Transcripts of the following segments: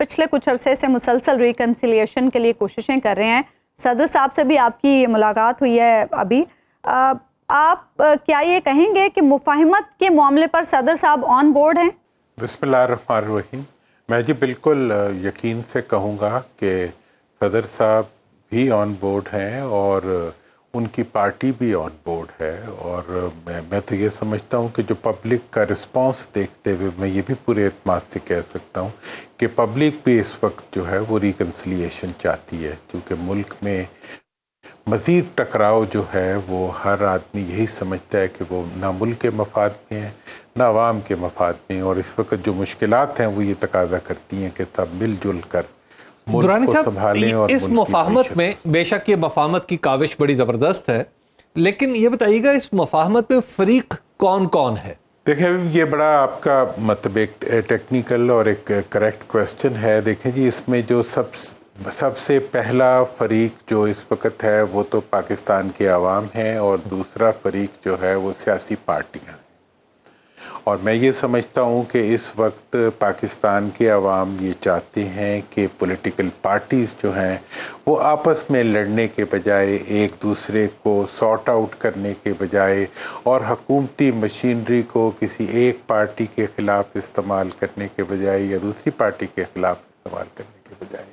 پچھلے کچھ عرصے سے مسلسل ریکنسیلیشن کے لیے کوششیں کر رہے ہیں. صدر صاحب سے بھی آپ کی ملاقات ہوئی ہے ابھی. آپ کیا یہ کہیں گے کہ مفاہمت کے معاملے پر صدر صاحب آن بورڈ ہیں؟ بسم اللہ الرحمن الرحیم. میں جی بالکل یقین سے کہوں گا کہ صدر صاحب بھی آن بورڈ ہیں اور ان کی پارٹی بھی آن بورڈ ہے. اور میں تو یہ سمجھتا ہوں کہ جو پبلک کا رسپانس دیکھتے ہوئے میں یہ بھی پورے اعتماد سے کہہ سکتا ہوں کہ پبلک بھی اس وقت جو ہے وہ ریکنسیلیشن چاہتی ہے، کیونکہ ملک میں مزید ٹکراؤ جو ہے وہ ہر آدمی یہی سمجھتا ہے کہ وہ نہ ملک کے مفاد میں ہے نہ عوام کے مفاد میں، اور اس وقت جو مشکلات ہیں وہ یہ تقاضا کرتی ہیں کہ سب مل جل کر درانی صاحب اس مفاہمت میں، بے شک یہ مفاہمت کی کاوش بڑی زبردست ہے، لیکن یہ بتائیے گا اس مفاہمت میں فریق کون کون ہے؟ دیکھیں یہ بڑا آپ کا مطلب ایک ٹیکنیکل اور ایک کریکٹ کویسچن ہے. دیکھیں جی اس میں جو سب سے پہلا فریق جو اس وقت ہے وہ تو پاکستان کے عوام ہیں، اور دوسرا فریق جو ہے وہ سیاسی پارٹیاں ہیں. اور میں یہ سمجھتا ہوں کہ اس وقت پاکستان کے عوام یہ چاہتے ہیں کہ پولیٹیکل پارٹیز جو ہیں وہ آپس میں لڑنے کے بجائے، ایک دوسرے کو سارٹ آؤٹ کرنے کے بجائے اور حکومتی مشینری کو کسی ایک پارٹی کے خلاف استعمال کرنے کے بجائے یا دوسری پارٹی کے خلاف استعمال کرنے کے بجائے،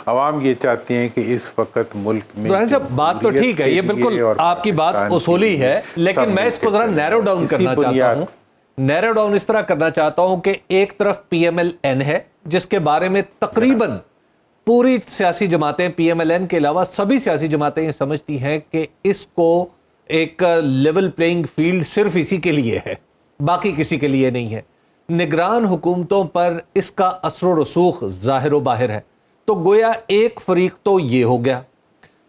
عوام یہ چاہتے ہیں کہ اس وقت ملک میں بات تو ٹھیک ہے، یہ بالکل آپ کی بات اصولی ہے، لیکن میں اس کو ذرا نیرو ڈاؤن کرنا چاہتا ہوں. نیرو ڈاؤن اس طرح کرنا چاہتا ہوں کہ ایک طرف پی ایم ایل این ہے جس کے بارے میں تقریباً پوری سیاسی جماعتیں، پی ایم ایل این کے علاوہ سبھی سیاسی جماعتیں یہ سمجھتی ہیں کہ اس کو ایک لیول پلینگ فیلڈ صرف اسی کے لیے ہے، باقی کسی کے لیے نہیں ہے. نگران حکومتوں پر اس کا اثر و رسوخ ظاہر و باہر ہے. تو گویا ایک فریق تو یہ ہو گیا.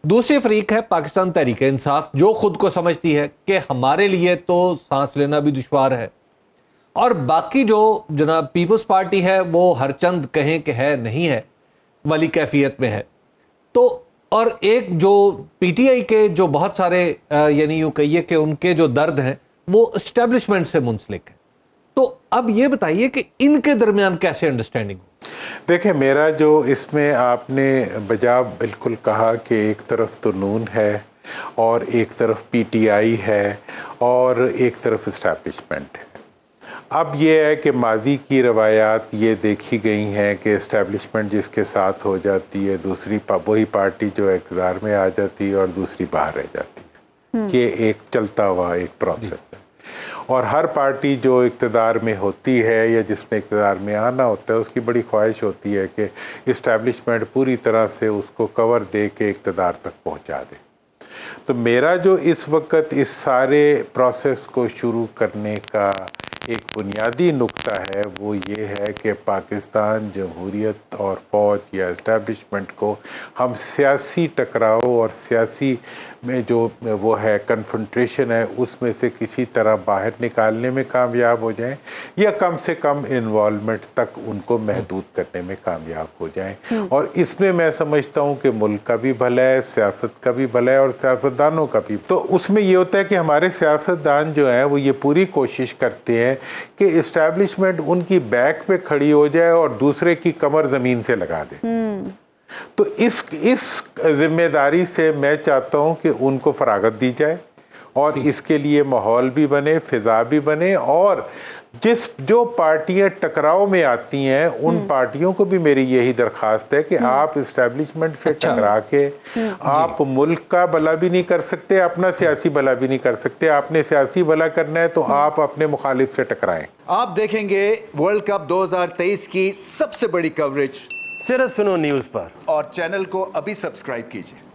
دوسری فریق ہے پاکستان تحریک انصاف، جو خود کو سمجھتی ہے کہ ہمارے لیے تو سانس لینا بھی دشوار ہے، اور باقی جو جناب پیپلز پارٹی ہے وہ ہر چند کہیں کہ ہے نہیں ہے والی کیفیت میں ہے. تو اور ایک جو پی ٹی آئی کے جو بہت سارے یعنی یوں کہیے کہ ان کے جو درد ہیں وہ اسٹیبلشمنٹ سے منسلک ہے. تو اب یہ بتائیے کہ ان کے درمیان کیسے انڈرسٹینڈنگ ہو؟ دیکھیں میرا جو اس میں آپ نے بجا بالکل کہا کہ ایک طرف تو نون ہے اور ایک طرف پی ٹی آئی ہے اور ایک طرف اسٹیبلشمنٹ ہے. اب یہ ہے کہ ماضی کی روایات یہ دیکھی گئی ہیں کہ اسٹیبلشمنٹ جس کے ساتھ ہو جاتی ہے دوسری وہی پارٹی جو اقتدار میں آ جاتی ہے اور دوسری باہر رہ جاتی ہے. یہ ایک چلتا ہوا ایک پروسیس ہے، اور ہر پارٹی جو اقتدار میں ہوتی ہے یا جس نے اقتدار میں آنا ہوتا ہے اس کی بڑی خواہش ہوتی ہے کہ اسٹیبلشمنٹ پوری طرح سے اس کو کور دے کے اقتدار تک پہنچا دے. تو میرا جو اس وقت اس سارے پروسیس کو شروع کرنے کا ایک بنیادی نقطہ ہے وہ یہ ہے کہ پاکستان جمہوریت اور فوج یا اسٹیبلشمنٹ کو ہم سیاسی ٹکراؤ اور سیاسی میں جو وہ ہے کنفرنٹریشن ہے اس میں سے کسی طرح باہر نکالنے میں کامیاب ہو جائیں، یا کم سے کم انوالومنٹ تک ان کو محدود کرنے میں کامیاب ہو جائیں. اور اس میں میں سمجھتا ہوں کہ ملک کا بھی بھلا ہے، سیاست کا بھی بھلا ہے اور سیاستدانوں کا بھی. تو اس میں یہ ہوتا ہے کہ ہمارے سیاستدان جو ہیں وہ یہ پوری کوشش کرتے ہیں کہ اسٹیبلشمنٹ ان کی بیک پہ کھڑی ہو جائے اور دوسرے کی کمر زمین سے لگا دے. تو اس ذمہ داری سے میں چاہتا ہوں کہ ان کو فراغت دی جائے اور اس کے لیے ماحول بھی بنے، فضا بھی بنے، اور جو پارٹیاں ٹکراؤ میں آتی ہیں ان پارٹیوں کو بھی میری یہی درخواست ہے کہ آپ اسٹیبلشمنٹ سے ٹکرا کے آپ ملک کا بھلا بھی نہیں کر سکتے، اپنا سیاسی بھلا بھی نہیں کر سکتے. آپ نے سیاسی بھلا کرنا ہے تو آپ اپنے مخالف سے ٹکرائیں. آپ دیکھیں گے ورلڈ کپ 2023 کی سب سے بڑی کوریج صرف سنو نیوز پر، اور چینل کو ابھی سبسکرائب کیجئے.